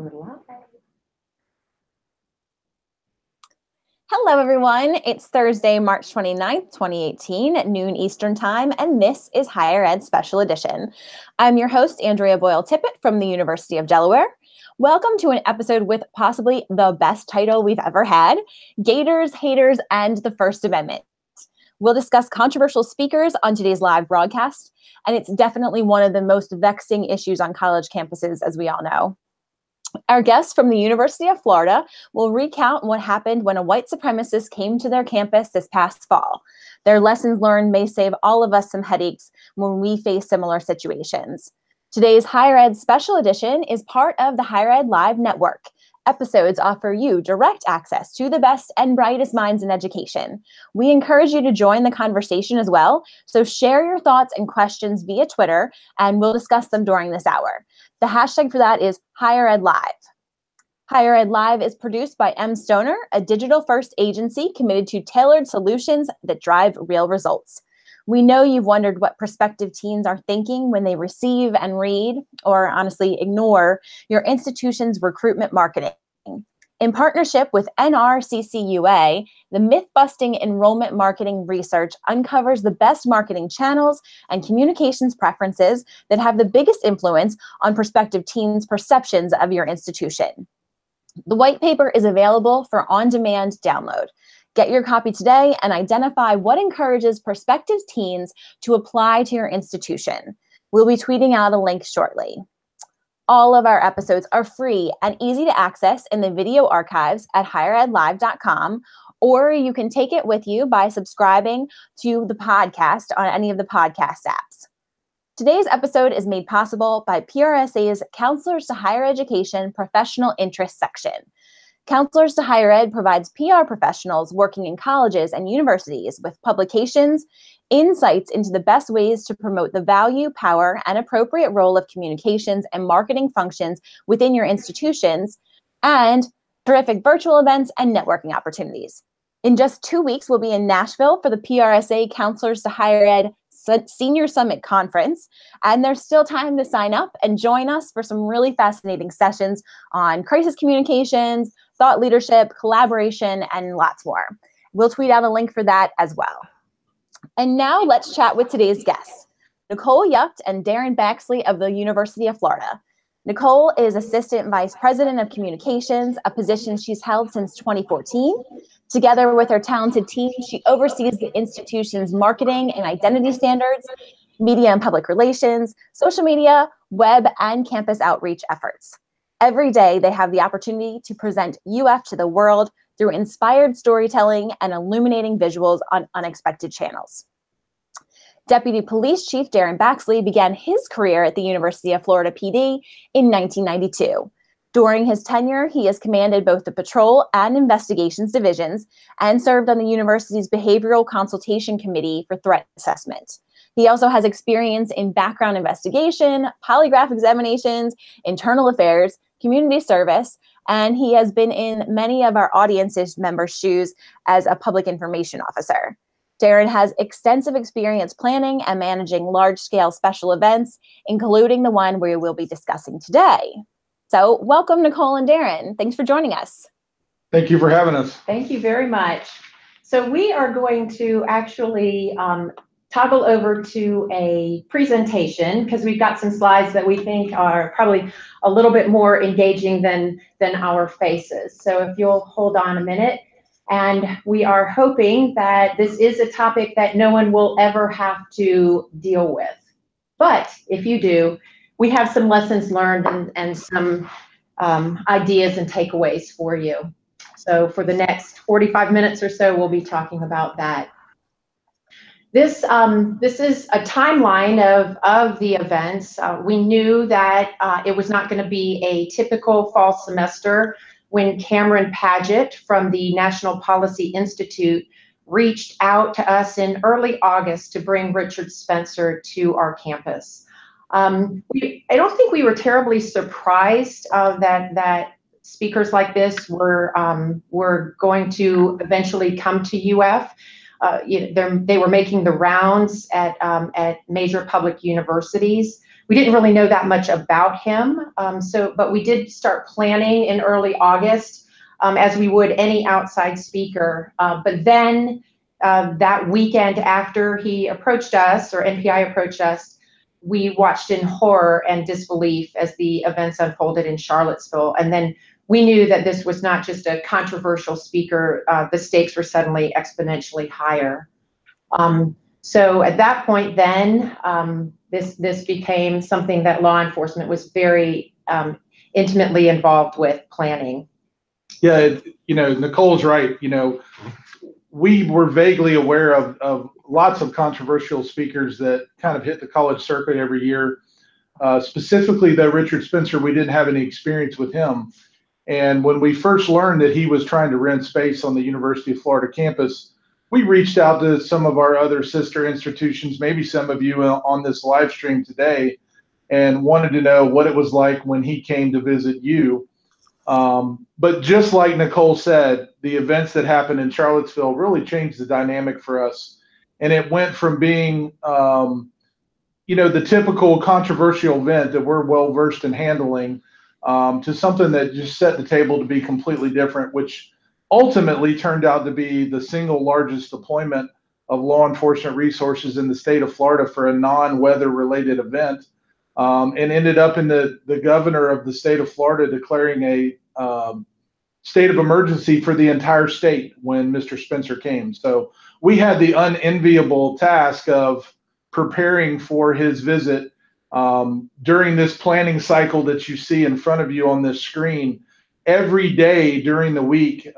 We're live. Hello, everyone. It's Thursday, March 29th, 2018 at noon Eastern Time, and this is Higher Ed Special Edition. I'm your host, Andrea Boyle-Tippett from the University of Delaware. Welcome to an episode with possibly the best title we've ever had, Gators, Haters, and the First Amendment. We'll discuss controversial speakers on today's live broadcast, and it's definitely one of the most vexing issues on college campuses, as we all know. Our guests from the University of Florida will recount what happened when a white supremacist came to their campus this past fall. Their lessons learned may save all of us some headaches when we face similar situations. Today's Higher Ed Special Edition is part of the Higher Ed Live Network. Episodes offer you direct access to the best and brightest minds in education. We encourage you to join the conversation as well, so share your thoughts and questions via Twitter, and we'll discuss them during this hour. The hashtag for that is Higher Ed Live. Higher Ed Live is produced by M. Stoner, a digital-first agency committed to tailored solutions that drive real results. We know you've wondered what prospective teens are thinking when they receive and read, or honestly ignore, your institution's recruitment marketing. In partnership with NRCCUA, the myth-busting enrollment marketing research uncovers the best marketing channels and communications preferences that have the biggest influence on prospective teens' perceptions of your institution. The white paper is available for on-demand download. Get your copy today and identify what encourages prospective teens to apply to your institution. We'll be tweeting out a link shortly. All of our episodes are free and easy to access in the video archives at higheredlive.com, or you can take it with you by subscribing to the podcast on any of the podcast apps. Today's episode is made possible by PRSA's Counselors to Higher Education Professional Interest section. Counselors to Higher Ed provides PR professionals working in colleges and universities with publications, insights into the best ways to promote the value, power, and appropriate role of communications and marketing functions within your institutions, and terrific virtual events and networking opportunities. In just 2 weeks, we'll be in Nashville for the PRSA Counselors to Higher Ed Senior Summit Conference, and there's still time to sign up and join us for some really fascinating sessions on crisis communications, thought leadership, collaboration, and lots more. We'll tweet out a link for that as well. And now let's chat with today's guests, Nicole Yucht and Darren Baxley of the University of Florida. Nicole is Assistant Vice President of Communications, a position she's held since 2014. Together with her talented team, she oversees the institution's marketing and identity standards, media and public relations, social media, web, and campus outreach efforts. Every day, they have the opportunity to present UF to the world through inspired storytelling and illuminating visuals on unexpected channels. Deputy Police Chief Darren Baxley began his career at the University of Florida PD in 1992. During his tenure, he has commanded both the Patrol and Investigations divisions and served on the university's Behavioral Consultation Committee for Threat Assessment. He also has experience in background investigation, polygraph examinations, internal affairs, community service, and he has been in many of our audience's members' shoes as a public information officer. Darren has extensive experience planning and managing large-scale special events, including the one we will be discussing today. So welcome, Nicole and Darren. Thanks for joining us. Thank you for having us. Thank you very much. So we are going to actually toggle over to a presentation because we've got some slides that we think are probably a little bit more engaging than our faces. So if you'll hold on a minute. And we are hoping that this is a topic that no one will ever have to deal with. But if you do, we have some lessons learned and some ideas and takeaways for you. So for the next 45 minutes or so, we'll be talking about that. This is a timeline of the events. We knew that it was not going to be a typical fall semester when Cameron Paget from the National Policy Institute reached out to us in early August to bring Richard Spencer to our campus. I don't think we were terribly surprised that speakers like this were going to eventually come to UF. they were making the rounds at major public universities. We didn't really know that much about him, but we did start planning in early August, as we would any outside speaker. But then that weekend after he approached us, or NPI approached us, we watched in horror and disbelief as the events unfolded in Charlottesville. And then we knew that this was not just a controversial speaker, the stakes were suddenly exponentially higher. So at that point then, this became something that law enforcement was very intimately involved with planning. Yeah, Nicole's right. We were vaguely aware of lots of controversial speakers that kind of hit the college circuit every year. Specifically, though, Richard Spencer, we didn't have any experience with him. And when we first learned that he was trying to rent space on the University of Florida campus, we reached out to some of our other sister institutions, maybe some of you on this live stream today, and wanted to know what it was like when he came to visit you. But just like Nicole said, the events that happened in Charlottesville really changed the dynamic for us. And it went from being, the typical controversial event that we're well versed in handling, to something that just set the table to be completely different, which ultimately turned out to be the single largest deployment of law enforcement resources in the state of Florida for a non-weather related event. And ended up in the governor of the state of Florida declaring a state of emergency for the entire state when Mr. Spencer came. So we had the unenviable task of preparing for his visit during this planning cycle that you see in front of you on this screen. Every day during the week,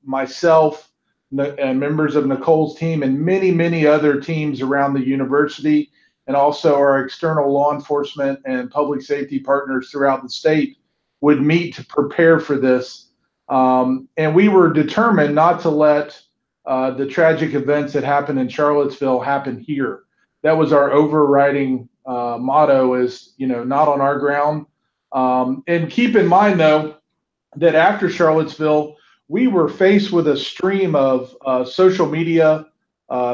myself and members of Nicole's team and many, many other teams around the university, and also our external law enforcement and public safety partners throughout the state, would meet to prepare for this. And we were determined not to let the tragic events that happened in Charlottesville happen here. That was our overriding motto, is, not on our ground. And keep in mind, though, that after Charlottesville, we were faced with a stream of social media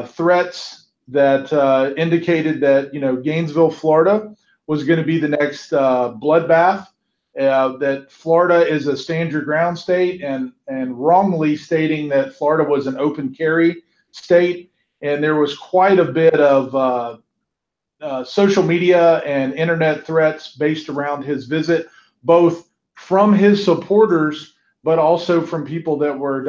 threats that indicated that Gainesville, Florida, was going to be the next bloodbath. That Florida is a stand your ground state, and wrongly stating that Florida was an open carry state. And there was quite a bit of social media and internet threats based around his visit, both from his supporters, but also from people that were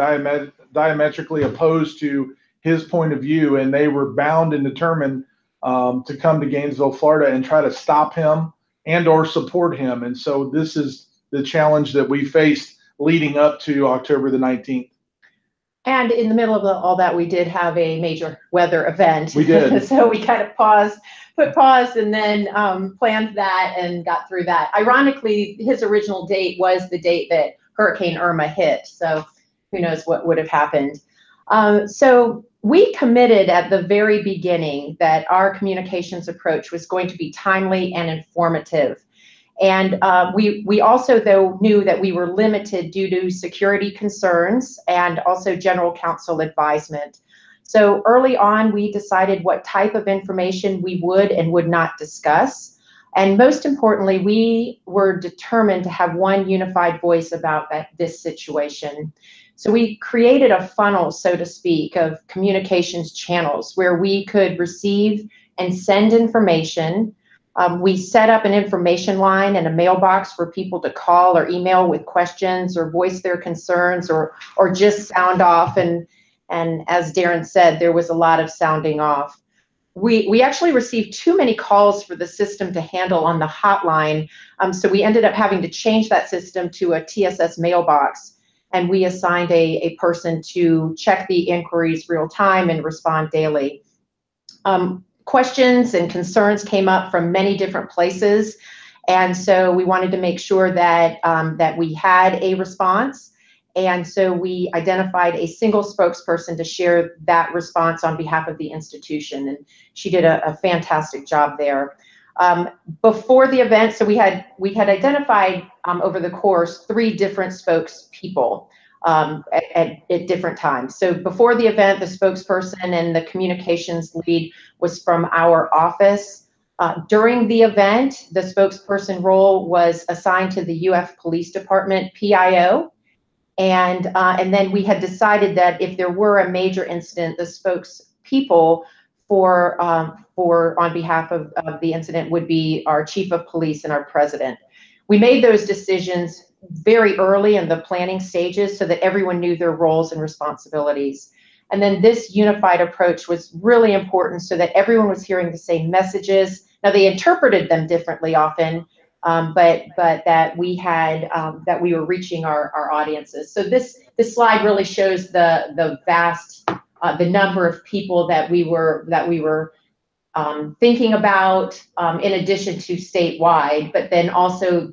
diametrically opposed to his point of view, and they were bound and determined to come to Gainesville, Florida, and try to stop him and or support him. And so this is the challenge that we faced leading up to October the 19th. And in the middle of all that, we did have a major weather event. We did. So we kind of put pause, and then planned that and got through that. Ironically, his original date was the date that Hurricane Irma hit. So who knows what would have happened. So we committed at the very beginning that our communications approach was going to be timely and informative. And we also, though, knew that we were limited due to security concerns and also general counsel advisement. So early on, we decided what type of information we would and would not discuss. And most importantly, we were determined to have one unified voice about this situation. So we created a funnel, so to speak, of communications channels where we could receive and send information. We set up an information line and a mailbox for people to call or email with questions or voice their concerns or just sound off. And as Darren said, there was a lot of sounding off. We actually received too many calls for the system to handle on the hotline. So we ended up having to change that system to a TSS mailbox. And we assigned a person to check the inquiries real time and respond daily. Questions and concerns came up from many different places. And so we wanted to make sure that, that we had a response. And so we identified a single spokesperson to share that response on behalf of the institution. And she did a fantastic job there. Before the event, so we had identified over the course 3 different spokespeople. at different times. So before the event, the spokesperson and the communications lead was from our office. During the event, the spokesperson role was assigned to the UF Police Department PIO. And then we had decided that if there were a major incident, the spokespeople for on behalf of the incident would be our chief of police and our president. We made those decisions very early in the planning stages so that everyone knew their roles and responsibilities. And then this unified approach was really important so that everyone was hearing the same messages. Now they interpreted them differently often, but that we had that we were reaching our audiences. So this slide really shows the vast the number of people that we were thinking about, in addition to statewide. But then also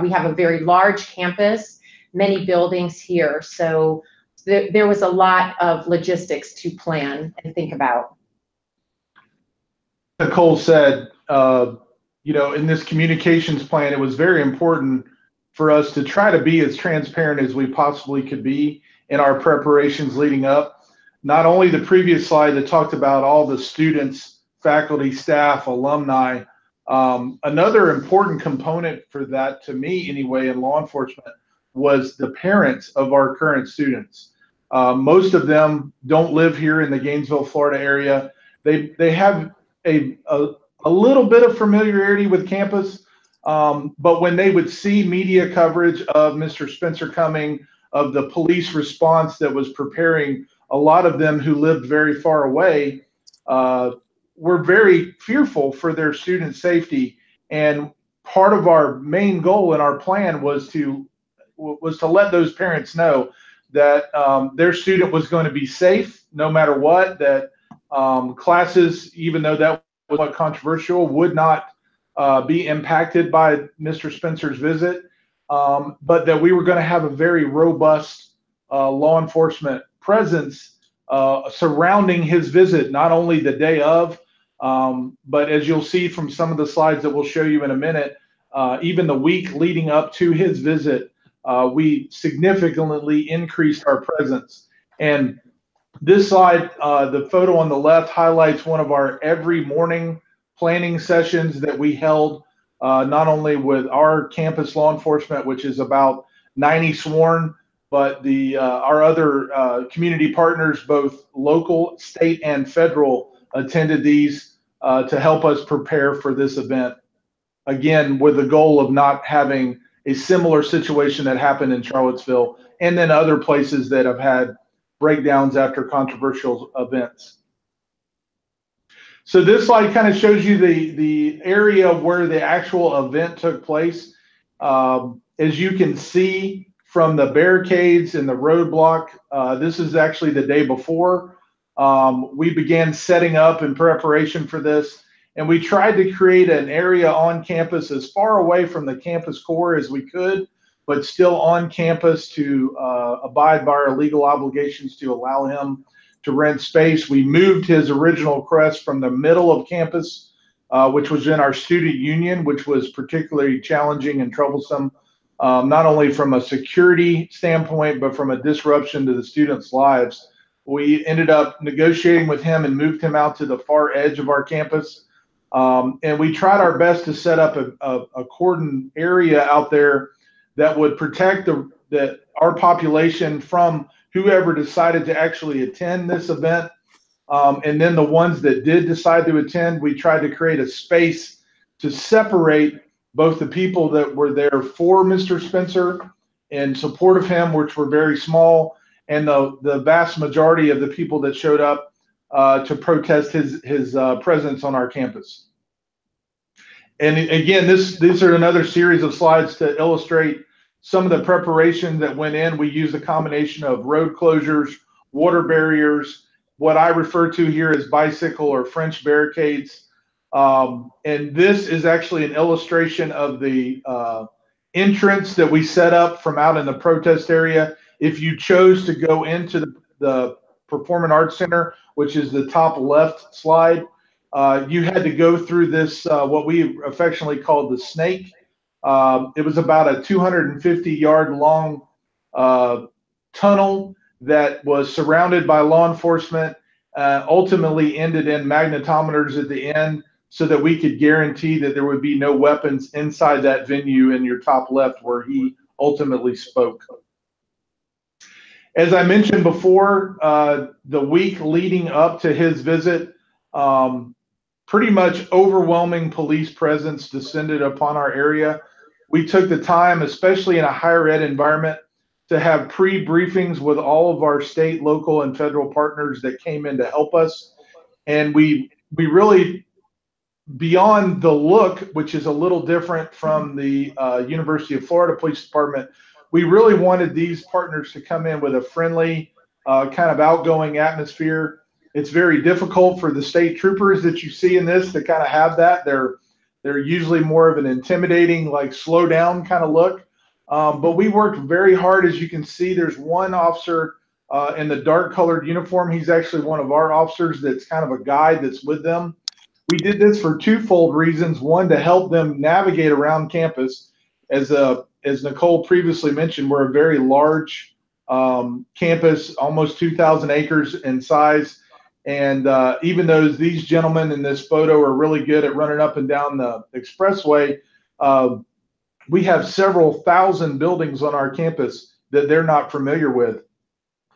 we have a very large campus, many buildings here. So there was a lot of logistics to plan and think about. Nicole said, in this communications plan, it was very important for us to try to be as transparent as we possibly could be in our preparations leading up. Not only the previous slide that talked about all the students, faculty, staff, alumni, another important component for that, to me anyway, in law enforcement, was the parents of our current students. Most of them don't live here in the Gainesville, Florida area. They have a little bit of familiarity with campus, but when they would see media coverage of Mr. Spencer coming, of the police response that was preparing, a lot of them who lived very far away were very fearful for their student safety. And part of our main goal in our plan was to let those parents know that their student was going to be safe no matter what, that classes, even though that was controversial, would not be impacted by Mr. Spencer's visit, but that we were going to have a very robust law enforcement presence surrounding his visit, not only the day of, but as you'll see from some of the slides that we'll show you in a minute, even the week leading up to his visit, we significantly increased our presence. And this slide, the photo on the left, highlights one of our every morning planning sessions that we held, not only with our campus law enforcement, which is about 90 sworn, but our other community partners, both local, state, and federal, attended these to help us prepare for this event. Again, with the goal of not having a similar situation that happened in Charlottesville and then other places that have had breakdowns after controversial events. So this slide kind of shows you the area where the actual event took place. As you can see from the barricades and the roadblock, this is actually the day before. We began setting up in preparation for this, and we tried to create an area on campus as far away from the campus core as we could, but still on campus to abide by our legal obligations to allow him to rent space. We moved his original crest from the middle of campus, which was in our student union, which was particularly challenging and troublesome, not only from a security standpoint, but from a disruption to the students' lives. We ended up negotiating with him and moved him out to the far edge of our campus. And we tried our best to set up a cordon area out there that would protect our population from whoever decided to actually attend this event. And then the ones that did decide to attend, we tried to create a space to separate both the people that were there for Mr. Spencer in support of him, which were very small, and the vast majority of the people that showed up to protest his presence on our campus. And again, these are another series of slides to illustrate some of the preparation that went in. We used a combination of road closures, water barriers, what I refer to here as bicycle or French barricades. And this is actually an illustration of the entrance that we set up from out in the protest area. If you chose to go into the Performing Arts Center, which is the top left slide, you had to go through this, what we affectionately called the snake. It was about a 250-yard long tunnel that was surrounded by law enforcement, ultimately ended in magnetometers at the end so that we could guarantee that there would be no weapons inside that venue in your top left where he ultimately spoke. As I mentioned before, the week leading up to his visit, pretty much overwhelming police presence descended upon our area. We took the time, especially in a higher ed environment, to have pre-briefings with all of our state, local, and federal partners that came in to help us. And we really, beyond the look, which is a little different from the University of Florida Police Department, we really wanted these partners to come in with a friendly, kind of outgoing atmosphere. It's very difficult for the state troopers that you see in this to kind of have that. They're usually more of an intimidating, like slow down kind of look. But we worked very hard. As you can see, there's one officer in the dark colored uniform. He's actually one of our officers that's kind of a guide that's with them. We did this for twofold reasons. One, to help them navigate around campus. As Nicole previously mentioned, we're a very large campus, almost 2,000 acres in size. And even though these gentlemen in this photo are really good at running up and down the expressway, we have several thousand buildings on our campus that they're not familiar with.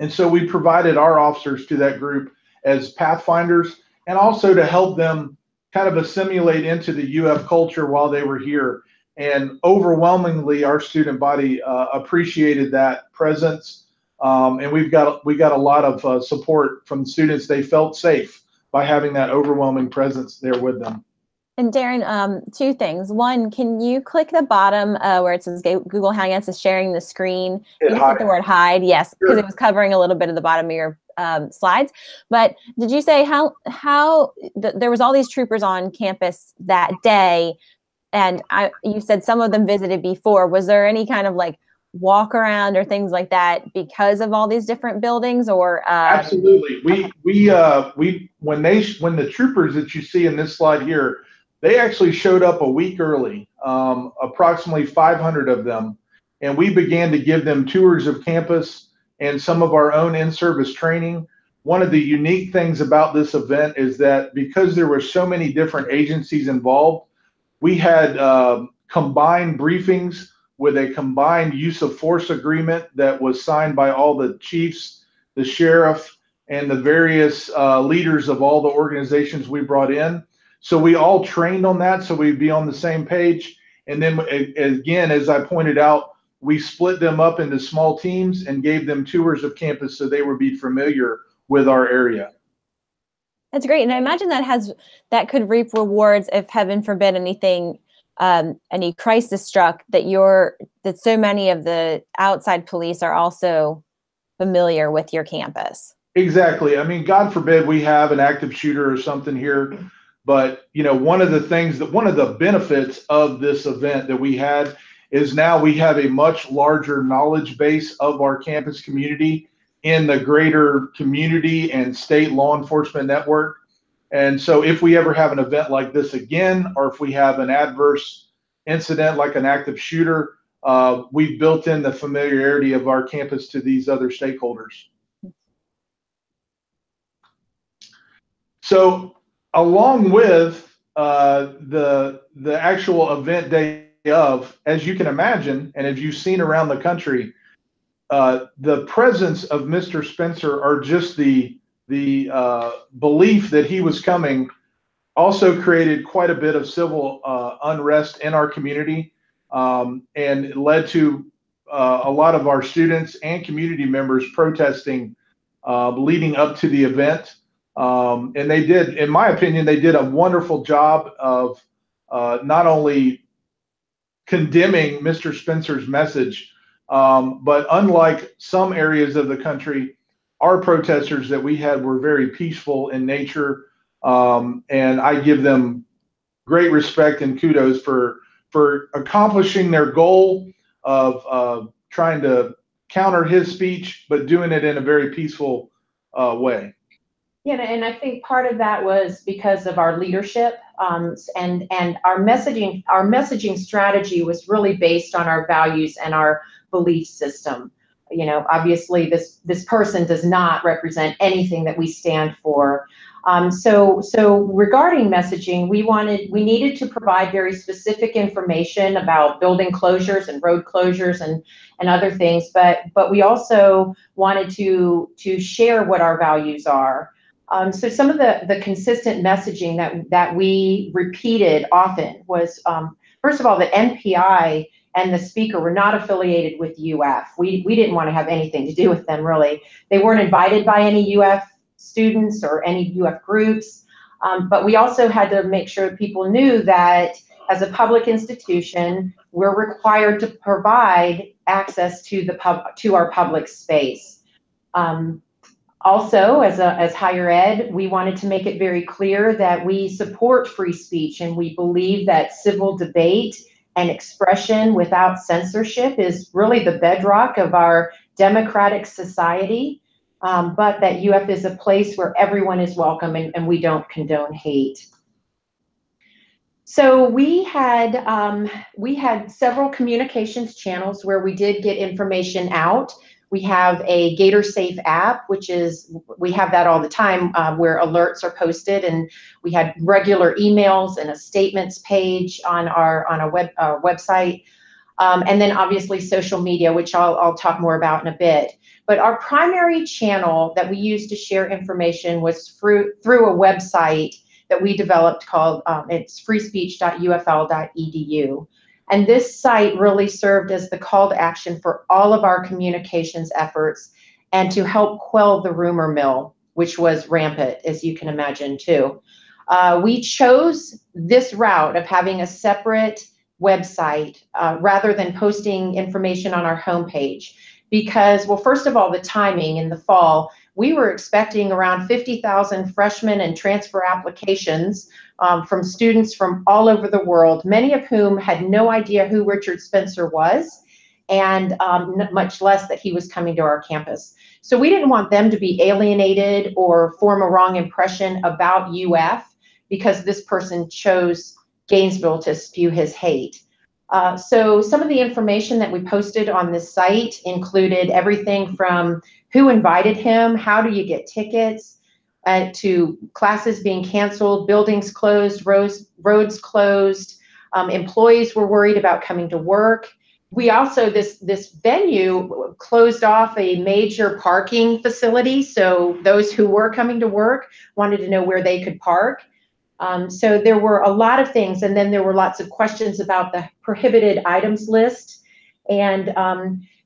And so we provided our officers to that group as pathfinders and also to help them kind of assimilate into the UF culture while they were here. And overwhelmingly, our student body appreciated that presence. And we got a lot of support from students. They felt safe by having that overwhelming presence there with them. And Darren, two things. One, can you click the bottom where it says Google Hangouts is sharing the screen? You just hit the word hide, yes, because it was covering a little bit of the bottom of your slides. But did you say how there was all these troopers on campus that day, and you said some of them visited before. Was there any kind of like walk around or things like that because of all these different buildings, or Absolutely. When the troopers that you see in this slide here, they actually showed up a week early, approximately 500 of them, and we began to give them tours of campus and some of our own in-service training. One of the unique things about this event is that because there were so many different agencies involved, we had combined briefings with a combined use of force agreement that was signed by all the chiefs, the sheriff, and the various leaders of all the organizations we brought in. So we all trained on that, so we'd be on the same page. And then again, as I pointed out, we split them up into small teams and gave them tours of campus so they would be familiar with our area. That's great. And I imagine that could reap rewards if, heaven forbid, any crisis struck, that so many of the outside police are also familiar with your campus. Exactly. I mean, God forbid we have an active shooter or something here. But, one of the benefits of this event that we had is now we have a much larger knowledge base of our campus community in the greater community and state law enforcement network. And so if we ever have an event like this again, or if we have an adverse incident like an active shooter, we've built in the familiarity of our campus to these other stakeholders. So along with the actual event day of, as you can imagine, and as you've seen around the country, the presence of Mr. Spencer, or just the belief that he was coming, also created quite a bit of civil unrest in our community, and it led to a lot of our students and community members protesting leading up to the event. And they did, in my opinion, they did a wonderful job of not only condemning Mr. Spencer's message, but unlike some areas of the country, our protesters that we had were very peaceful in nature. And I give them great respect and kudos for accomplishing their goal of trying to counter his speech, but doing it in a very peaceful way. Yeah, and I think part of that was because of our leadership, and our messaging strategy was really based on our values and our belief system. obviously this person does not represent anything that we stand for. So regarding messaging, we needed to provide very specific information about building closures and road closures and other things, but we also wanted to share what our values are. So some of the consistent messaging that we repeated often was, first of all, the NPI and the speaker were not affiliated with UF. We didn't want to have anything to do with them, really. They weren't invited by any UF students or any UF groups, but we also had to make sure people knew that as a public institution, we're required to provide access to our public space. Also, as higher ed, we wanted to make it very clear that we support free speech, and we believe that civil debate and expression without censorship is really the bedrock of our democratic society, but that UF is a place where everyone is welcome, and we don't condone hate. So we had several communications channels where we did get information out. We have a Gator Safe app, we have that all the time, where alerts are posted, and we had regular emails and a statements page on our website, and then obviously social media, which I'll talk more about in a bit. But our primary channel that we used to share information was through a website that we developed called it's freespeech.ufl.edu. And this site really served as the call to action for all of our communications efforts and to help quell the rumor mill, which was rampant, as you can imagine, too. We chose this route of having a separate website rather than posting information on our homepage because, well, first of all, the timing in the fall, we were expecting around 50,000 freshmen and transfer applications from students from all over the world, many of whom had no idea who Richard Spencer was, and much less that he was coming to our campus. So we didn't want them to be alienated or form a wrong impression about UF because this person chose Gainesville to spew his hate. So some of the information that we posted on this site included everything from who invited him, how do you get tickets, to classes being canceled, buildings closed, roads closed, employees were worried about coming to work. We also, this venue closed off a major parking facility, so those who were coming to work wanted to know where they could park. So there were a lot of things, and then there were lots of questions about the prohibited items list. And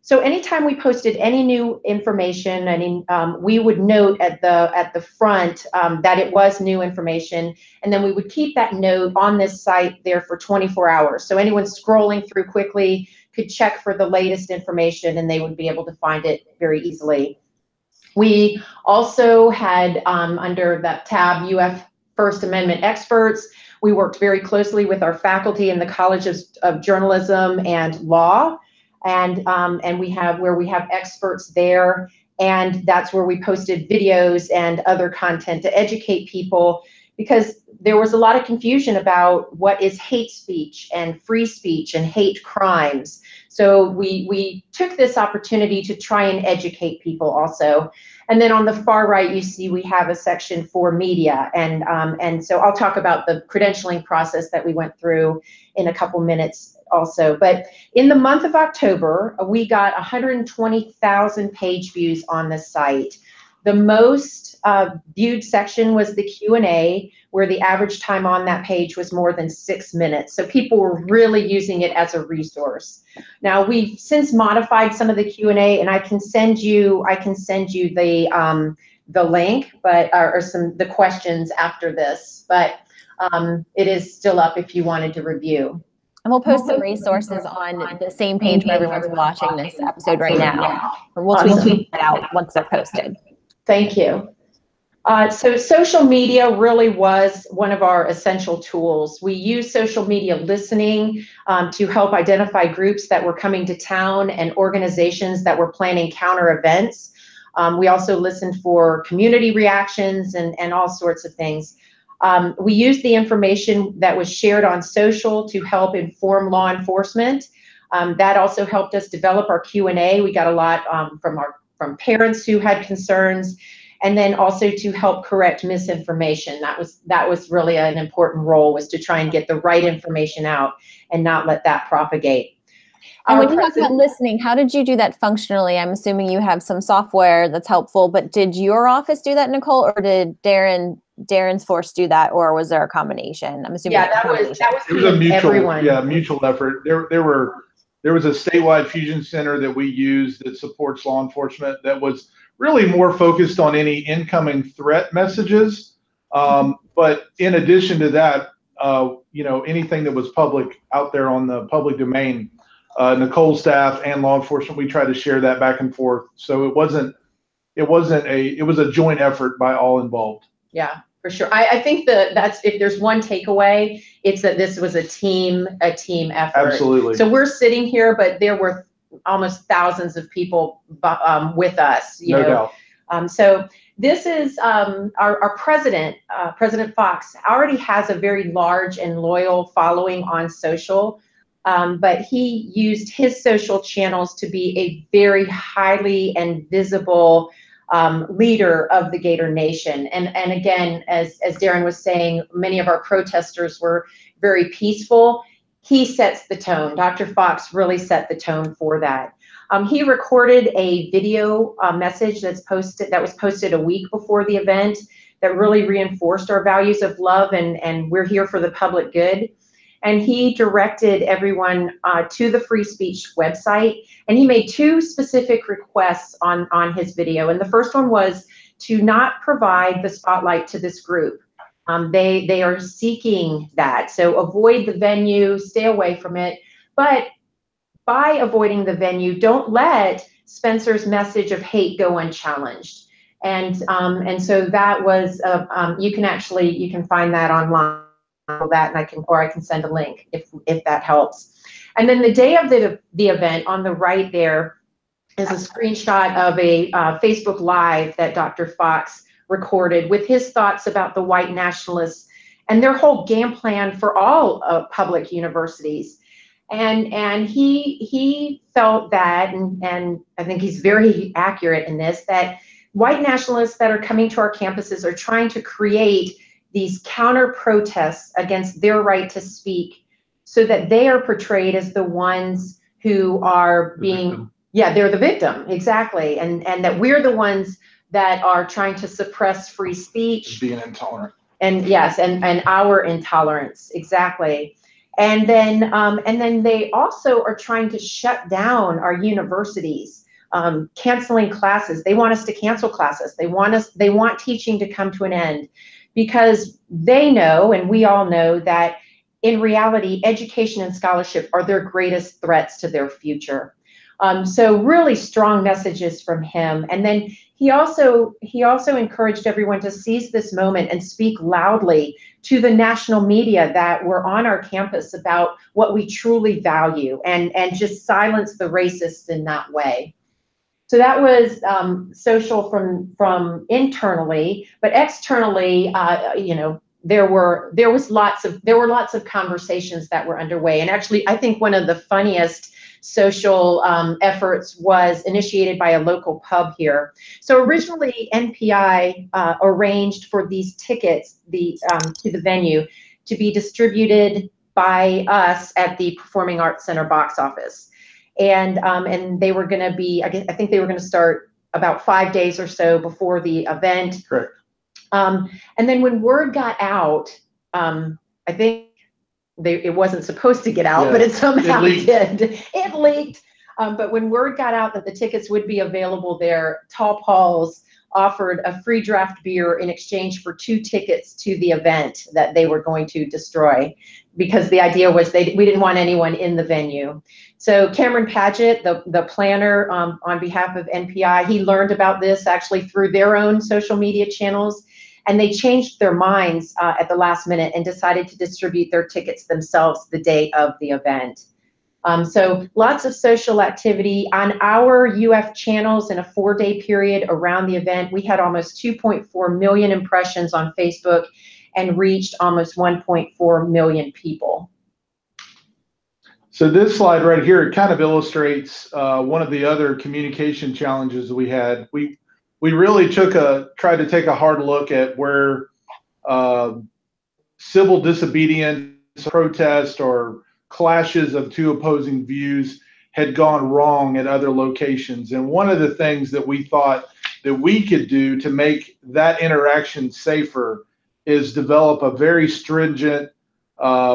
so anytime we posted any new information, we would note at the front that it was new information, and then we would keep that note on this site there for 24 hours. So anyone scrolling through quickly could check for the latest information, and they would be able to find it very easily. We also had under that tab UF First Amendment experts. We worked very closely with our faculty in the College of Journalism and Law, and we have experts there, and that's where we posted videos and other content to educate people, because there was a lot of confusion about what is hate speech and free speech and hate crimes. So we took this opportunity to try and educate people also. And then on the far right, you see we have a section for media, and so I'll talk about the credentialing process that we went through in a couple minutes also. But in the month of October, we got 120,000 page views on the site. The most viewed section was the Q&A, where the average time on that page was more than 6 minutes. So people were really using it as a resource. Now we've since modified some of the Q&A, and I can send you the link, but or the questions after this. But it is still up if you wanted to review. And we'll post some resources on the same page where everyone's watching this episode right now. We'll tweet that out once they're posted. Thank you. So social media really was one of our essential tools. We use social media listening to help identify groups that were coming to town and organizations that were planning counter events. We also listened for community reactions and all sorts of things. We used the information that was shared on social to help inform law enforcement. That also helped us develop our Q&A. We got a lot from parents who had concerns, and then also to help correct misinformation. That was really an important role, was to try and get the right information out and not let that propagate. And when you talk about listening, how did you do that functionally? I'm assuming you have some software that's helpful, but did your office do that, Nicole, or did Darren's force do that, or was there a combination? I'm assuming that was it was a mutual effort. There was a statewide fusion center that we use that supports law enforcement that was really more focused on any incoming threat messages. But in addition to that, anything that was public out there on the public domain, Nicole's staff and law enforcement, we tried to share that back and forth. So it was a joint effort by all involved. Yeah, for sure. I think that's, if there's one takeaway, it's that this was a team effort. Absolutely. So we're sitting here, but there were almost thousands of people with us. No doubt. So this is our president, President Fox, already has a very large and loyal following on social. But he used his social channels to be a very highly and visible leader of the Gator Nation. And again, as Darren was saying, many of our protesters were very peaceful. He sets the tone. Dr. Fox really set the tone for that. He recorded a video message that was posted a week before the event that really reinforced our values of love and we're here for the public good. And he directed everyone to the free speech website. And he made two specific requests on his video. And the first one was to not provide the spotlight to this group. They are seeking that. So avoid the venue, stay away from it. But by avoiding the venue, don't let Spencer's message of hate go unchallenged. And so that was, you can find that online. That, and I can send a link if that helps. And then the day of the event, on the right there is a screenshot of a Facebook Live that Dr. Fox recorded with his thoughts about the white nationalists and their whole game plan for all public universities. And he felt that, and I think he's very accurate in this, that white nationalists that are coming to our campuses are trying to create these counter protests against their right to speak, so that they are portrayed as the ones who are they're the victim, exactly, and that we're the ones that are trying to suppress free speech, being intolerant, and yes, and our intolerance, exactly, and then they also are trying to shut down our universities, canceling classes. They want us to cancel classes. They want teaching to come to an end. Because they know, and we all know, that in reality, education and scholarship are their greatest threats to their future. So really strong messages from him. And then he also encouraged everyone to seize this moment and speak loudly to the national media that were on our campus about what we truly value, and just silence the racists in that way. So that was social from internally, but externally, there were lots of conversations that were underway. And actually, I think one of the funniest social efforts was initiated by a local pub here. So originally, NPI arranged for these tickets to the venue to be distributed by us at the Performing Arts Center box office. And they were going to be, I think they were going to start about 5 days or so before the event. Correct. And then when word got out, I think it wasn't supposed to get out, but it somehow did. It leaked. But when word got out that the tickets would be available there, Tall Paul's offered a free draft beer in exchange for 2 tickets to the event that they were going to destroy, because the idea was we didn't want anyone in the venue. So Cameron Paget, the planner on behalf of NPI, he learned about this actually through their own social media channels, and they changed their minds at the last minute and decided to distribute their tickets themselves the day of the event. So lots of social activity on our UF channels in a 4-day period around the event. We had almost 2.4 million impressions on Facebook and reached almost 1.4 million people. So this slide right here, it kind of illustrates one of the other communication challenges that we had. We really tried to take a hard look at where civil disobedience, protest, or clashes of two opposing views had gone wrong at other locations. And one of the things that we thought that we could do to make that interaction safer is develop a very stringent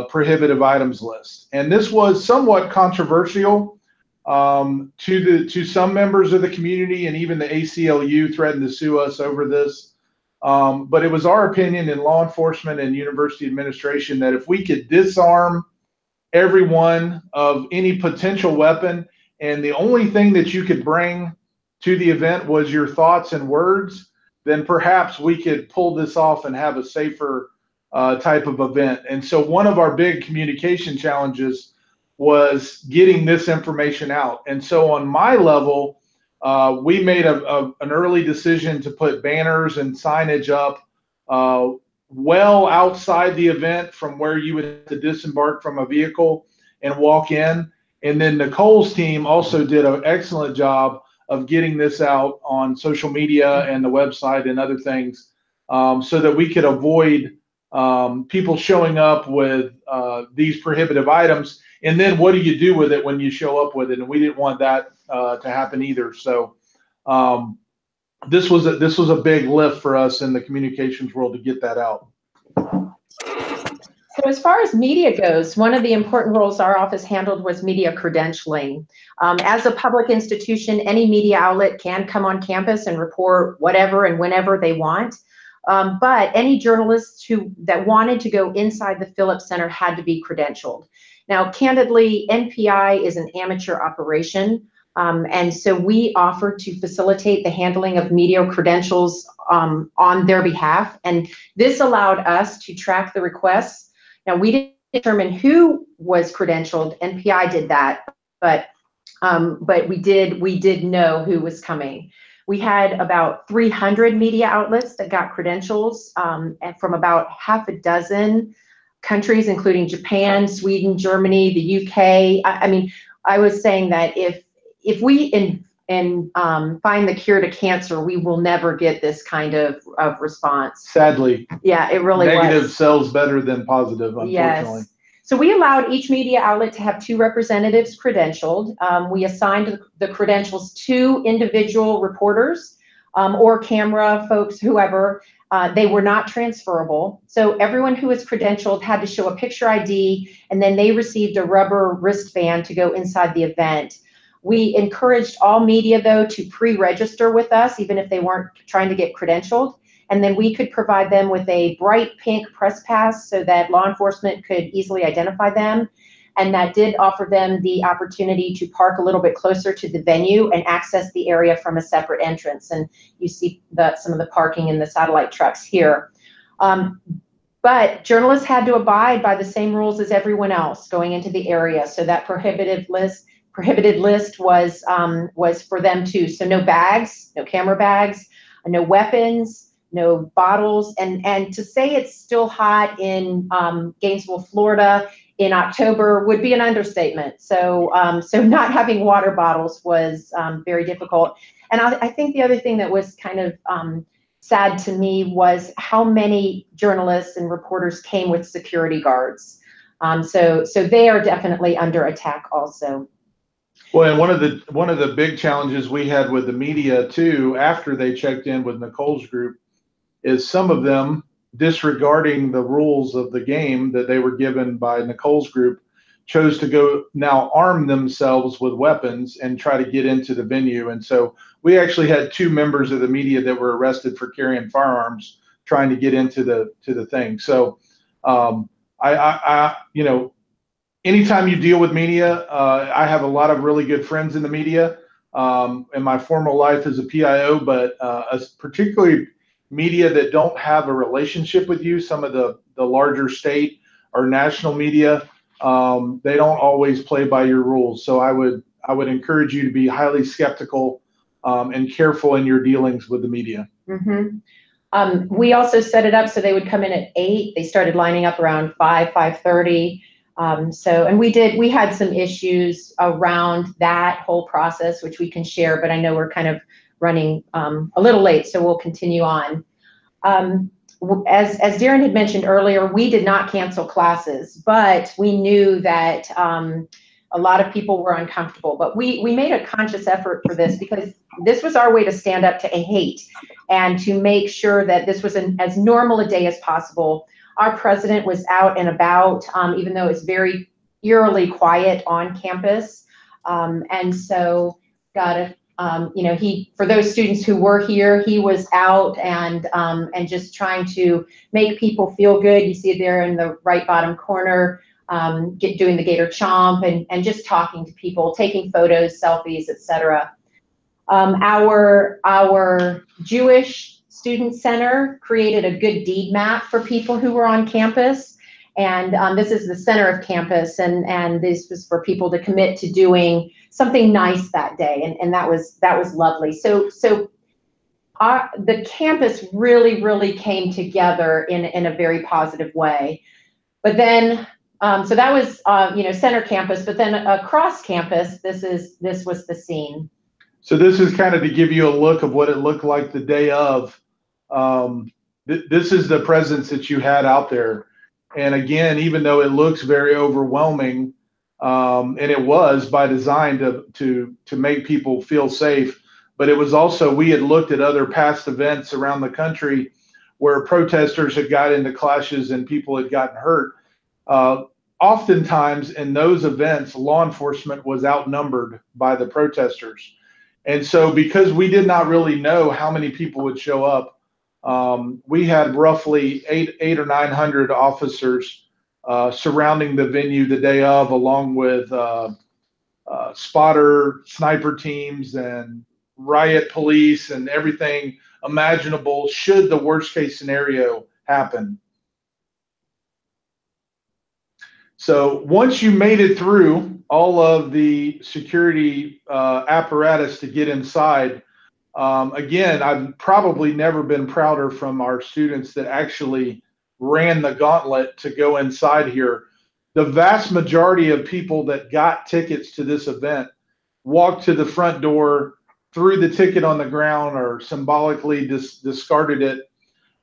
prohibitive items list. And this was somewhat controversial to some members of the community, and even the ACLU threatened to sue us over this. But it was our opinion in law enforcement and university administration that if we could disarm everyone of any potential weapon, and the only thing that you could bring to the event was your thoughts and words, then perhaps we could pull this off and have a safer type of event. And so one of our big communication challenges was getting this information out. And so on my level, we made an early decision to put banners and signage up well outside the event from where you would have to disembark from a vehicle and walk in. And then Nicole's team also did an excellent job of getting this out on social media and the website and other things, so that we could avoid people showing up with these prohibitive items. And then what do you do with it when you show up with it? And we didn't want that to happen either. So this was a big lift for us in the communications world to get that out. So as far as media goes, one of the important roles our office handled was media credentialing. As a public institution, any media outlet can come on campus and report whatever and whenever they want. But any journalists that wanted to go inside the Phillips Center had to be credentialed. Now, candidly, NPI is an amateur operation. And so we offer to facilitate the handling of media credentials on their behalf. And this allowed us to track the requests. Now, we didn't determine who was credentialed. NPI did that, but we did know who was coming. We had about 300 media outlets that got credentials and from about half a dozen countries, including Japan, Sweden, Germany, the UK. I mean, I was saying that if we find the cure to cancer, we will never get this kind of response. Sadly. Yeah, it really was. Negative sells better than positive, unfortunately. Yes. So we allowed each media outlet to have 2 representatives credentialed. We assigned the credentials to individual reporters or camera folks, whoever. They were not transferable. So everyone who was credentialed had to show a picture ID, and then they received a rubber wristband to go inside the event. We encouraged all media, though, to pre-register with us, even if they weren't trying to get credentialed. And then we could provide them with a bright pink press pass so that law enforcement could easily identify them. And that did offer them the opportunity to park a little bit closer to the venue and access the area from a separate entrance. And you see some of the parking in the satellite trucks here. But journalists had to abide by the same rules as everyone else going into the area. So that prohibited list was for them too. So no bags, no camera bags, no weapons, no bottles. And to say it's still hot in Gainesville, Florida in October would be an understatement. So not having water bottles was very difficult. And I think the other thing that was kind of sad to me was how many journalists and reporters came with security guards. So they are definitely under attack also. Well, and one of the big challenges we had with the media too, after they checked in with Nicole's group, is some of them, disregarding the rules of the game that they were given by Nicole's group, chose to go now arm themselves with weapons and try to get into the venue. And so we actually had 2 members of the media that were arrested for carrying firearms trying to get into the thing. So I you know, anytime you deal with media, I have a lot of really good friends in the media in my former life as a PIO, but particularly media that don't have a relationship with you, some of the larger state or national media, they don't always play by your rules. So I would encourage you to be highly skeptical and careful in your dealings with the media. Mm-hmm. We also set it up so they would come in at 8. They started lining up around 5:30. And we had some issues around that whole process, which we can share, but I know we're kind of running a little late, so we'll continue on. As Darren had mentioned earlier, we did not cancel classes, but we knew that a lot of people were uncomfortable. But we made a conscious effort for this because this was our way to stand up to hate and to make sure that this was as normal a day as possible. Our president was out and about, even though it's very eerily quiet on campus. And so for those students who were here, he was out and just trying to make people feel good. You see it there in the right bottom corner, doing the Gator chomp and just talking to people, taking photos, selfies, etc. Our Jewish Student Center created a good deed map for people who were on campus. And this is the center of campus, and this was for people to commit to doing something nice that day, and that was lovely. So the campus really came together in a very positive way. But then, so that was center campus, but then across campus, this was the scene. So this is kind of to give you a look of what it looked like the day of. This is the presence that you had out there. And again, even though it looks very overwhelming, and it was by design to make people feel safe, but it was also, we had looked at other past events around the country where protesters had got into clashes and people had gotten hurt. Oftentimes in those events, law enforcement was outnumbered by the protesters. And so because we did not really know how many people would show up, we had roughly 800 or 900 officers surrounding the venue the day of, along with spotter, sniper teams, and riot police, and everything imaginable should the worst case scenario happen. So once you made it through all of the security apparatus to get inside, again, I've probably never been prouder from our students that actually ran the gauntlet to go inside here. The vast majority of people that got tickets to this event walked to the front door, threw the ticket on the ground, or symbolically discarded it,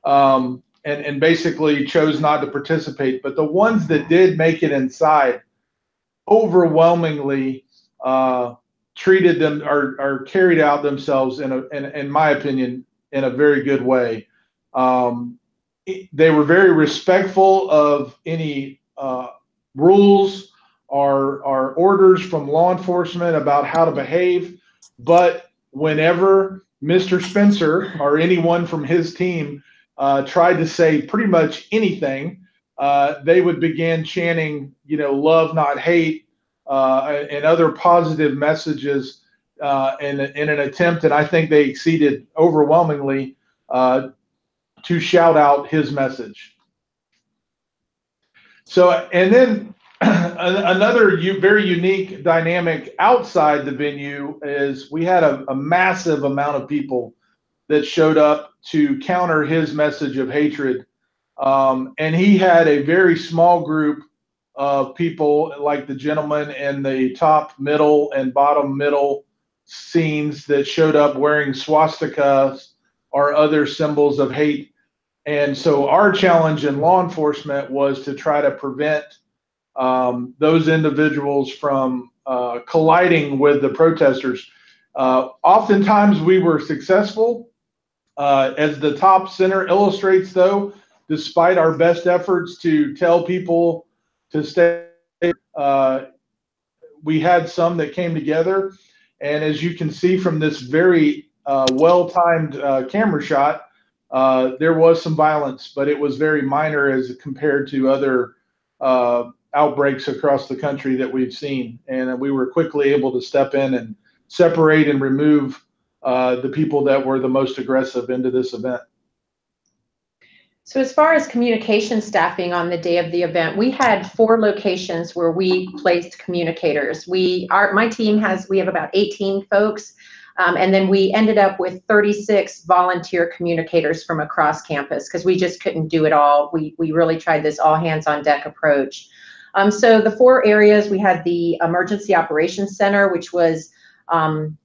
and basically chose not to participate. But the ones that did make it inside overwhelmingly treated them or carried out themselves in my opinion, in a very good way. They were very respectful of any rules or orders from law enforcement about how to behave. But whenever Mr. Spencer or anyone from his team tried to say pretty much anything, they would begin chanting, love, not hate, and other positive messages in an attempt, and I think they exceeded overwhelmingly, to shout out his message. So, and then another very unique dynamic outside the venue is we had a massive amount of people that showed up to counter his message of hatred. And he had a very small group of people, like the gentleman in the top middle and bottom middle scenes, that showed up wearing swastikas or other symbols of hate. And so our challenge in law enforcement was to try to prevent those individuals from colliding with the protesters. Oftentimes we were successful. As the top center illustrates, though, despite our best efforts to tell people to stay, we had some that came together. And as you can see from this very well-timed camera shot, there was some violence, but it was very minor as compared to other outbreaks across the country that we've seen. And we were quickly able to step in and separate and remove the people that were the most aggressive into this event. So as far as communication staffing on the day of the event, we had 4 locations where we placed communicators. My team we have about 18 folks, and then we ended up with 36 volunteer communicators from across campus because we just couldn't do it all. We really tried this all hands on deck approach. So the 4 areas, we had the Emergency Operations Center, which was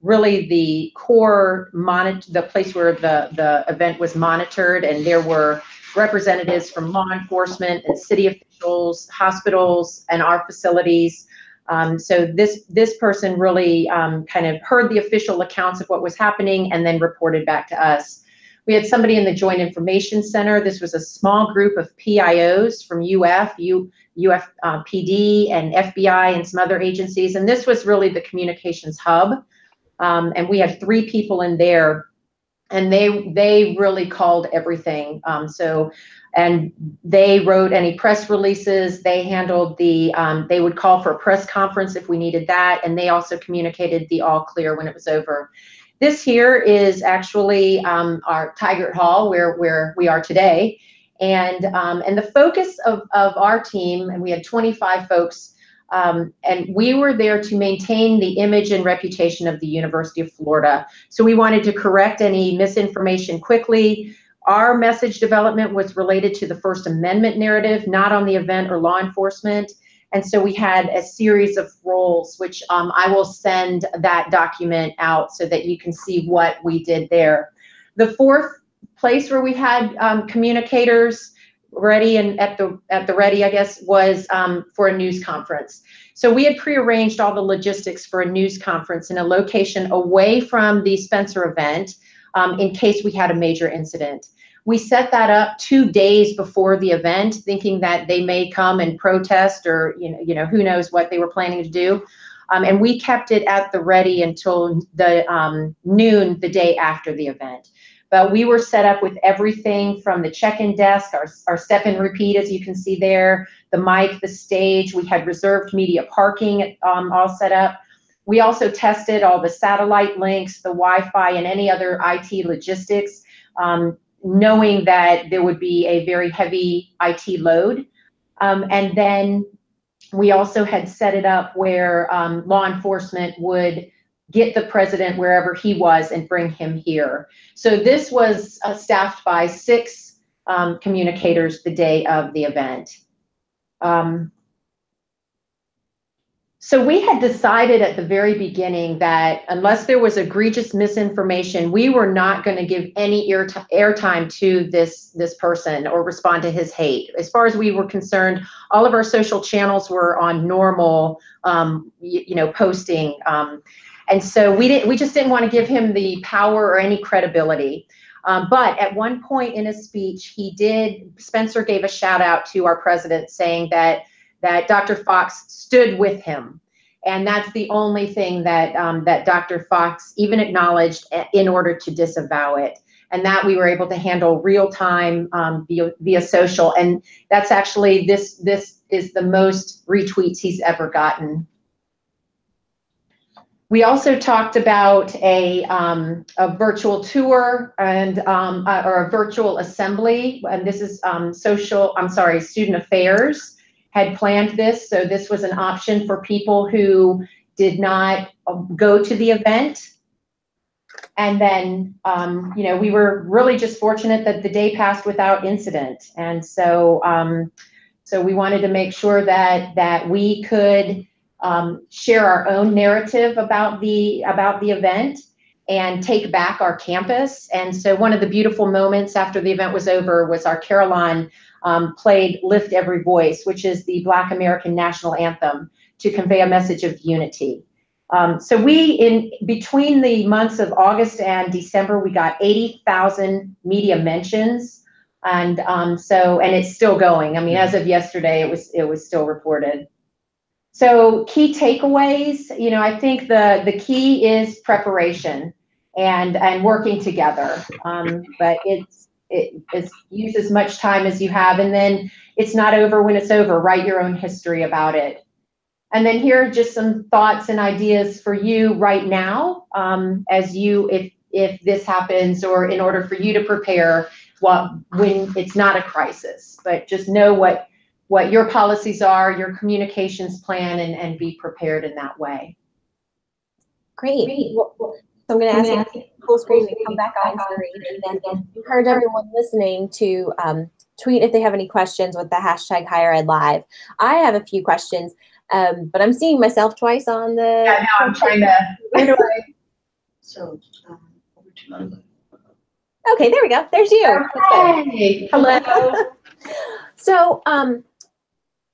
really the core the place where the event was monitored, and there were representatives from law enforcement and city officials, hospitals, and our facilities. So this person really kind of heard the official accounts of what was happening and then reported back to us. We had somebody in the Joint Information Center. This was a small group of PIOs from UFPD and FBI and some other agencies, and this was really the communications hub. And we had 3 people in there, and they really called everything. And they wrote any press releases. They handled they would call for a press conference if we needed that, and they also communicated the all clear when it was over. This here is actually our Tigert Hall where we are today. And the focus of our team, and we had 25 folks, and we were there to maintain the image and reputation of the University of Florida. So we wanted to correct any misinformation quickly. Our message development was related to the First Amendment narrative, not on the event or law enforcement. And so we had a series of roles, which I will send that document out so that you can see what we did there. The 4th place where we had communicators ready and at the ready, I guess, was for a news conference. So we had prearranged all the logistics for a news conference in a location away from the Spencer event in case we had a major incident. We set that up 2 days before the event, thinking that they may come and protest, or who knows what they were planning to do. And we kept it at the ready until the noon the day after the event. But we were set up with everything from the check-in desk, our step and repeat, as you can see there, the mic, the stage. We had reserved media parking all set up. We also tested all the satellite links, the Wi-Fi, and any other IT logistics, knowing that there would be a very heavy IT load. And then we also had set it up where law enforcement would get the president wherever he was and bring him here. So this was staffed by 6 communicators the day of the event. So we had decided at the very beginning that unless there was egregious misinformation, we were not going to give any airtime to this person or respond to his hate. As far as we were concerned, all of our social channels were on normal, posting, and so we just didn't want to give him the power or any credibility. But at one point in his speech, Spencer gave a shout out to our president, saying that Dr. Fox stood with him. And that's the only thing that Dr. Fox even acknowledged in order to disavow it. And that we were able to handle real time via social. And that's actually, this is the most retweets he's ever gotten. We also talked about a virtual tour and or a virtual assembly. And this is Student Affairs had planned this. So this was an option for people who did not go to the event. And then, we were really just fortunate that the day passed without incident. And so, so we wanted to make sure that we could share our own narrative about the event and take back our campus. And so one of the beautiful moments after the event was over was our Carillon played Lift Every Voice, which is the Black American national anthem, to convey a message of unity. So between the months of August and December, we got 80,000 media mentions. And and it's still going. I mean, as of yesterday, it was still reported. So key takeaways, I think the key is preparation and working together. But it use as much time as you have, and then it's not over when it's over. Write your own history about it. And then here are just some thoughts and ideas for you right now, if this happens, or in order for you to prepare when it's not a crisis. But just know what your policies are, your communications plan, and be prepared in that way. Great. Well, so I'm going to ask you full screen to come back on screen, and then encourage everyone listening to tweet if they have any questions with the hashtag #HigherEdLive. I have a few questions, but I'm seeing myself twice on the. Yeah, now I'm trying to. Where do I? So, over to London. Okay, there we go. There's you. Hey, hello. So,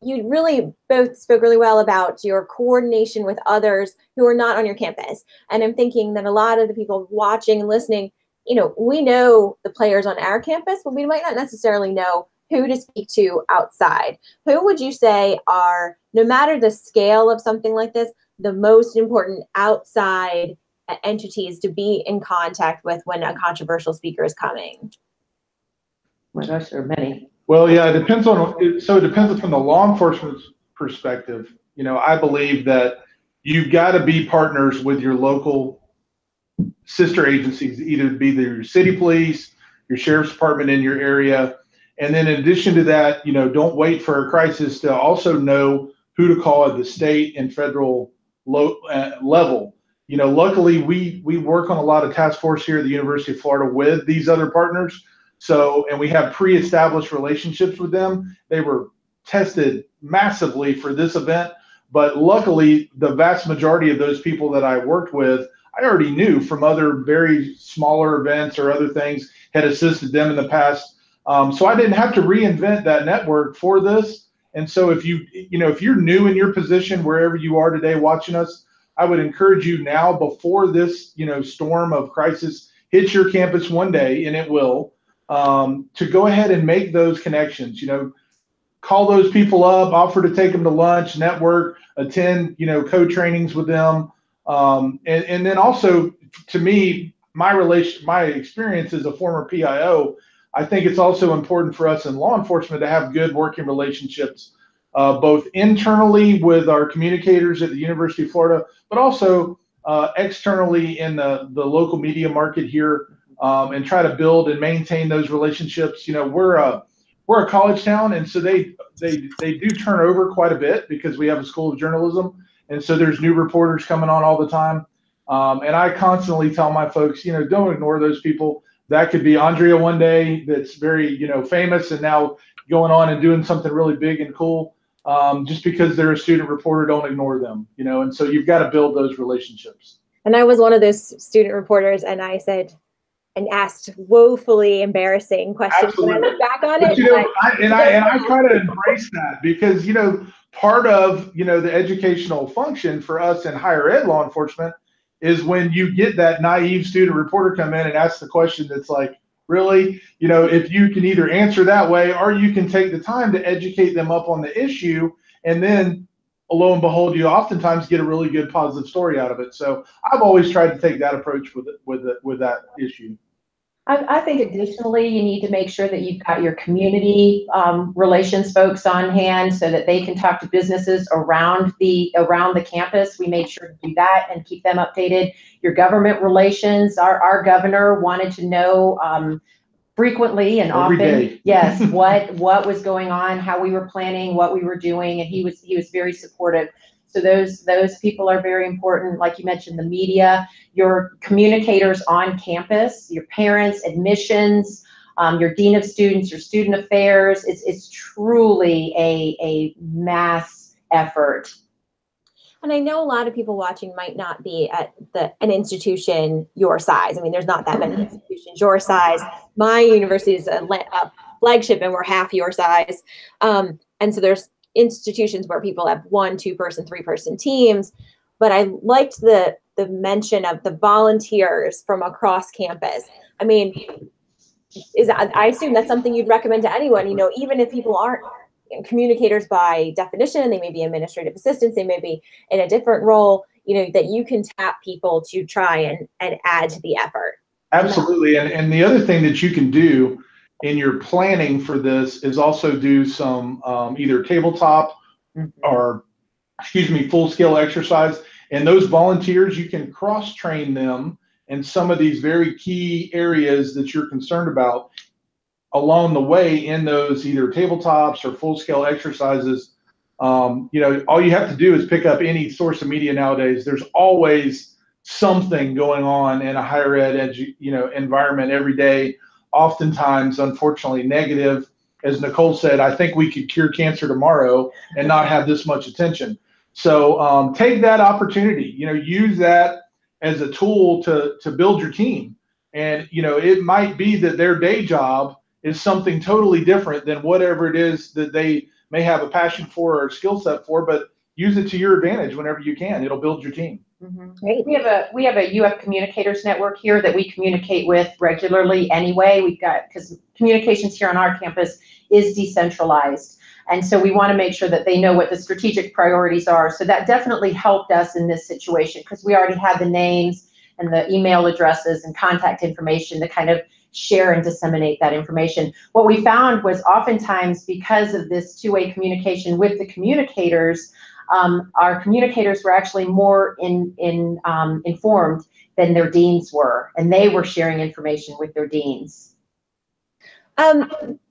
you really both spoke really well about your coordination with others who are not on your campus. And I'm thinking that a lot of the people watching and listening, we know the players on our campus, but we might not necessarily know who to speak to outside. Who would you say are, no matter the scale of something like this, the most important outside entities to be in contact with when a controversial speaker is coming? My gosh, there are many. Well, yeah, it depends from the law enforcement perspective. I believe that you've got to be partners with your local sister agencies, either be your city police, your sheriff's department in your area. And then in addition to that, don't wait for a crisis to also know who to call at the state and federal level. Luckily we work on a lot of task force here at the University of Florida with these other partners. And we have pre-established relationships with them. They were tested massively for this event, but luckily the vast majority of those people that I worked with, I already knew from other very smaller events or other things, had assisted them in the past. So I didn't have to reinvent that network for this. And so if you're new in your position, wherever you are today watching us, I would encourage you now, before this, storm of crisis hits your campus one day, and it will, to go ahead and make those connections. Call those people up, offer to take them to lunch, network, attend, code trainings with them. And then also, to me, my experience as a former PIO, I think it's also important for us in law enforcement to have good working relationships, both internally with our communicators at the University of Florida, but also externally in the local media market here, and try to build and maintain those relationships. We're a college town, and so they do turn over quite a bit because we have a school of journalism, and so there's new reporters coming on all the time. And I constantly tell my folks, don't ignore those people. That could be Andrea one day, that's very famous and now going on and doing something really big and cool. Just because they're a student reporter, don't ignore them. And so you've got to build those relationships. And I was one of those student reporters, and I said and asked woefully embarrassing questions. Absolutely. When I look back on it. I try to embrace that because, part of, the educational function for us in higher ed law enforcement is when you get that naive student reporter come in and ask the question that's like, really, if you can either answer that way or you can take the time to educate them up on the issue, and then lo and behold, you oftentimes get a really good positive story out of it. So I've always tried to take that approach with that issue. I think additionally, you need to make sure that you've got your community relations folks on hand so that they can talk to businesses around the campus. We made sure to do that and keep them updated. Your government relations, our governor wanted to know frequently and every often, day. yes, what was going on, how we were planning, what we were doing, and he was very supportive. So those people are very important. Like you mentioned, the media, your communicators on campus, your parents, admissions, your dean of students, your student affairs. It's truly a mass effort. And I know a lot of people watching might not be at an institution your size. I mean, there's not that many institutions your size. My university is a flagship, and we're half your size. And so there's institutions where people have 1, 2-person, 3-person teams. But I liked the mention of the volunteers from across campus. I mean, I assume that's something you'd recommend to anyone, even if people aren't communicators by definition, they may be administrative assistants, they may be in a different role, that you can tap people to try and add to the effort. Absolutely. And the other thing that you can do in your planning for this is also do some either tabletop or, full-scale exercise. And those volunteers, you can cross-train them in some of these very key areas that you're concerned about along the way in those either tabletops or full-scale exercises. All you have to do is pick up any source of media nowadays. There's always something going on in a higher ed environment every day, oftentimes, unfortunately, negative. as Nicole said, I think we could cure cancer tomorrow and not have this much attention. So take that opportunity, use that as a tool to build your team. And, it might be that their day job is something totally different than whatever it is that they may have a passion for or skill set for, but use it to your advantage whenever you can. It'll build your team. Mm-hmm. Great. We have a UF communicators network here that we communicate with regularly anyway. Because communications here on our campus is decentralized. And so we want to make sure that they know what the strategic priorities are. So that definitely helped us in this situation because we already had the names and the email addresses and contact information to kind of share and disseminate that information. What we found was oftentimes because of this two-way communication with the communicators, our communicators were actually more informed than their deans were, and they were sharing information with their deans.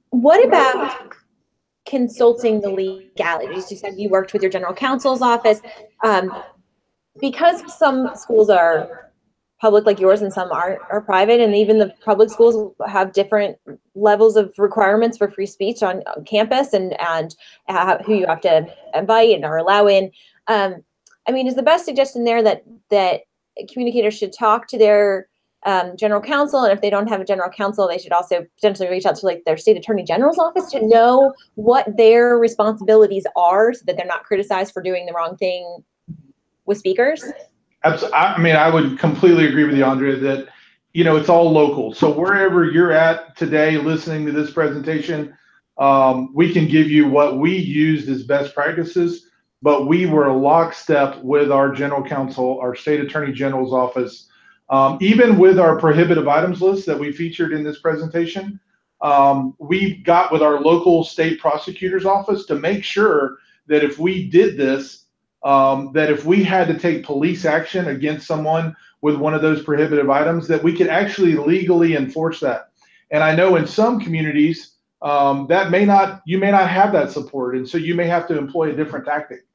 What about consulting the legalities? You said you worked with your general counsel's office. Because some schools are public like yours and some are private, and even the public schools have different levels of requirements for free speech on campus and who you have to invite and or allow in. I mean, is the best suggestion there that communicators should talk to their general counsel, and if they don't have a general counsel, they should also potentially reach out to like their state attorney general's office to know what their responsibilities are so that they're not criticized for doing the wrong thing with speakers? I mean, I would completely agree with you, Andrea, that, it's all local. So wherever you're at today listening to this presentation, we can give you what we used as best practices, but we were lockstep with our general counsel, our state attorney general's office, even with our prohibitive items list that we featured in this presentation. We got with our local state prosecutor's office to make sure that if we did this, that if we had to take police action against someone with one of those prohibitive items, that we could actually legally enforce that. And I know in some communities you may not have that support, and so you may have to employ a different tactic.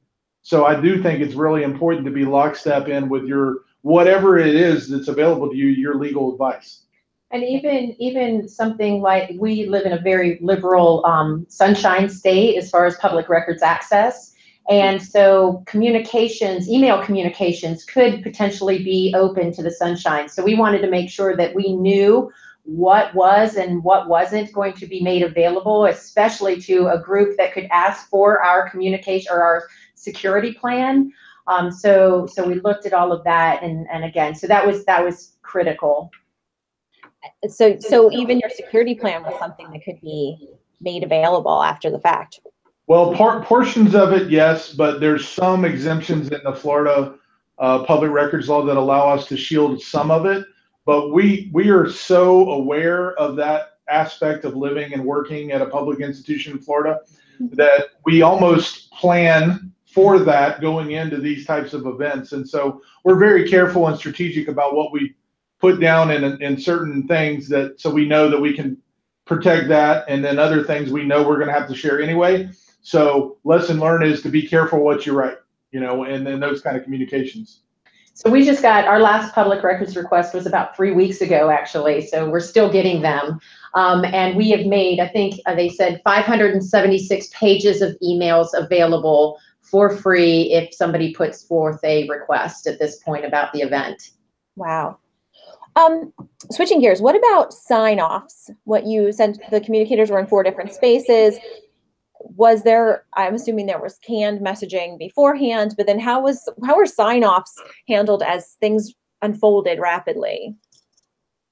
So I do think it's really important to be lockstep in with your whatever it is that's available to you, your legal advice. And even something like we live in a very liberal sunshine state as far as public records access. And so email communications could potentially be open to the sunshine. So we wanted to make sure that we knew what was and what wasn't going to be made available, especially to a group that could ask for our communication or our security plan. So we looked at all of that, and again, so that was critical. So even your security plan was something that could be made available after the fact. Well, portions of it, yes, but there's some exemptions in the Florida public records law that allow us to shield some of it. But we are so aware of that aspect of living and working at a public institution in Florida that we almost plan for that going into these types of events. And so we're very careful and strategic about what we put down in certain things so we know that we can protect that. And then other things we know we're going to have to share anyway. So lesson learned is to be careful what you write, and then those kind of communications. So we just got our last public records request was about 3 weeks ago, actually. So we're still getting them. And we have made, I think they said 576 pages of emails available for free if somebody puts forth a request at this point about the event. Wow. Switching gears, what about sign-offs? What you said, the communicators were in 4 different spaces. Was there, I'm assuming there was canned messaging beforehand, but then how were sign-offs handled as things unfolded rapidly?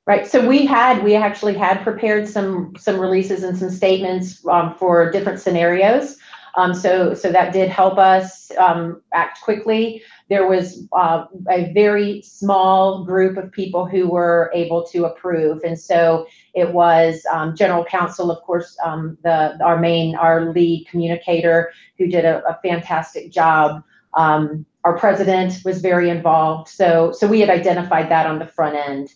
Right, so we actually had prepared some releases and some statements for different scenarios. So that did help us act quickly. There was a very small group of people who were able to approve, and so it was General Counsel, of course, our lead communicator, who did a fantastic job. Our president was very involved, so we had identified that on the front end.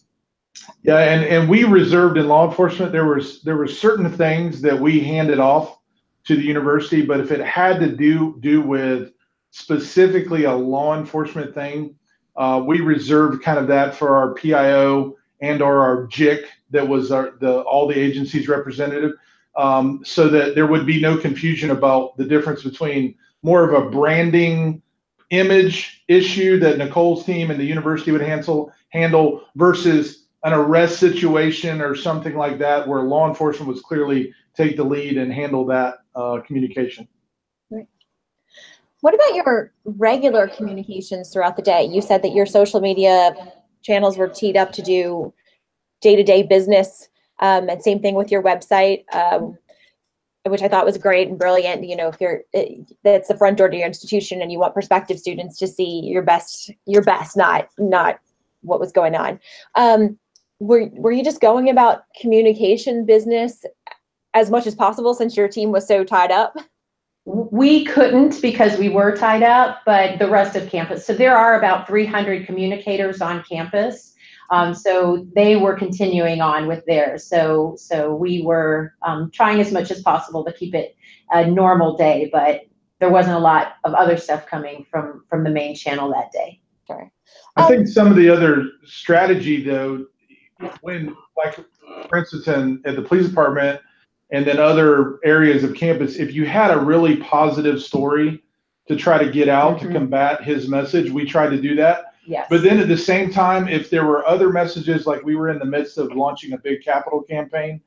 Yeah, and we reserved in law enforcement. There were certain things that we handed off to the university, but if it had to do with specifically a law enforcement thing, we reserved kind of that for our PIO and or our JIC that was all the agencies representative. so that there would be no confusion about the difference between more of a branding image issue that Nicole's team and the university would handle versus an arrest situation or something like that where law enforcement was clearly take the lead and handle that communication. Right. What about your regular communications throughout the day? You said that your social media channels were teed up to do day-to-day business, and same thing with your website, which I thought was great and brilliant. You know, if that's the front door to your institution and you want prospective students to see your best, not what was going on. Were you just going about communication business as much as possible since your team was so tied up? We couldn't because we were tied up, but the rest of campus. So there are about 300 communicators on campus. So they were continuing on with theirs. So we were trying as much as possible to keep it a normal day, but there wasn't a lot of other stuff coming from the main channel that day. Sure. I think some of the other strategy though, when like for instance at the police department and then other areas of campus, if you had a really positive story to try to get out to combat his message, we tried to do that. Yes. But then at the same time, if there were other messages, like we were in the midst of launching a big capital campaign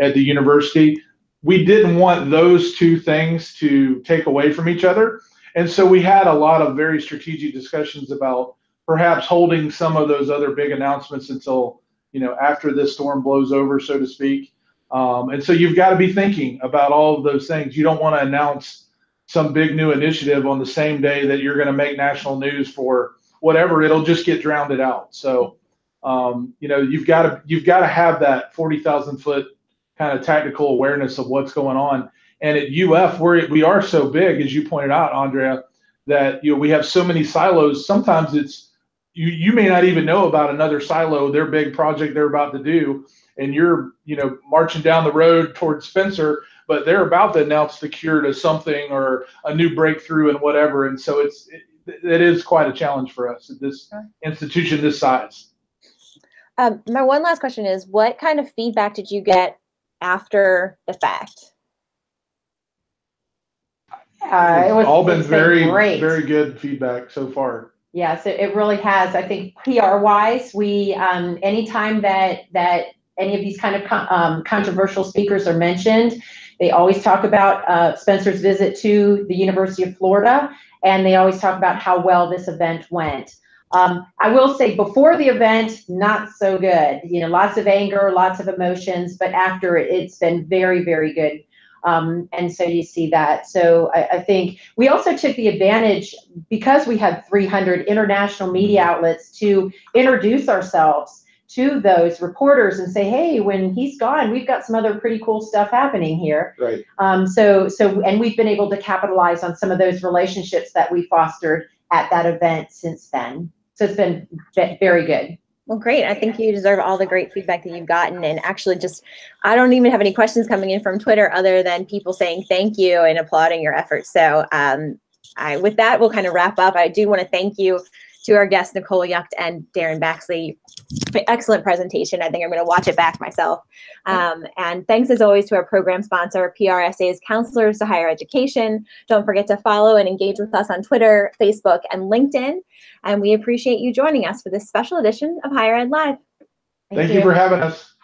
at the university, we didn't want those two things to take away from each other. And so we had a lot of very strategic discussions about perhaps holding some of those other big announcements until, you know, after this storm blows over, so to speak. And so you've got to be thinking about all of those things. You don't want to announce some big new initiative on the same day that you're going to make national news for whatever. It'll just get drowned out. So, you know, you've got to have that 40,000 foot kind of tactical awareness of what's going on. And at UF, we are so big, as you pointed out, Andrea, that, you know, we have so many silos. Sometimes it's, you may not even know about another silo, their big project they're about to do, and you're, you know, marching down the road towards Spencer, but they're about to announce the cure to something or a new breakthrough and whatever. And so it is quite a challenge for us at this institution this size. My one last question is, what kind of feedback did you get after the fact? It's all been very, great. very good feedback so far. Yes, it really has. I think PR-wise, we anytime that any of these kind of controversial speakers are mentioned, they always talk about Spencer's visit to the University of Florida, and they always talk about how well this event went. I will say before the event, not so good. You know, lots of anger, lots of emotions, but after it's been very, very good. And so you see that. So I think we also took the advantage, because we had 300 international media outlets, to introduce ourselves to those reporters and say, hey, when he's gone, we've got some other pretty cool stuff happening here. Right. And we've been able to capitalize on some of those relationships that we fostered at that event since then. So it's been very good. Well, great. I think you deserve all the great feedback that you've gotten. And actually I don't even have any questions coming in from Twitter other than people saying thank you and applauding your efforts. So with that, we'll kind of wrap up. I do want to thank you to our guests, Nicole Yucht and Darren Baxley. Excellent presentation. I think I'm going to watch it back myself. And thanks as always to our program sponsor, PRSA's Counselors to Higher Education. Don't forget to follow and engage with us on Twitter, Facebook, and LinkedIn. And we appreciate you joining us for this special edition of Higher Ed Live. Thank you for having us.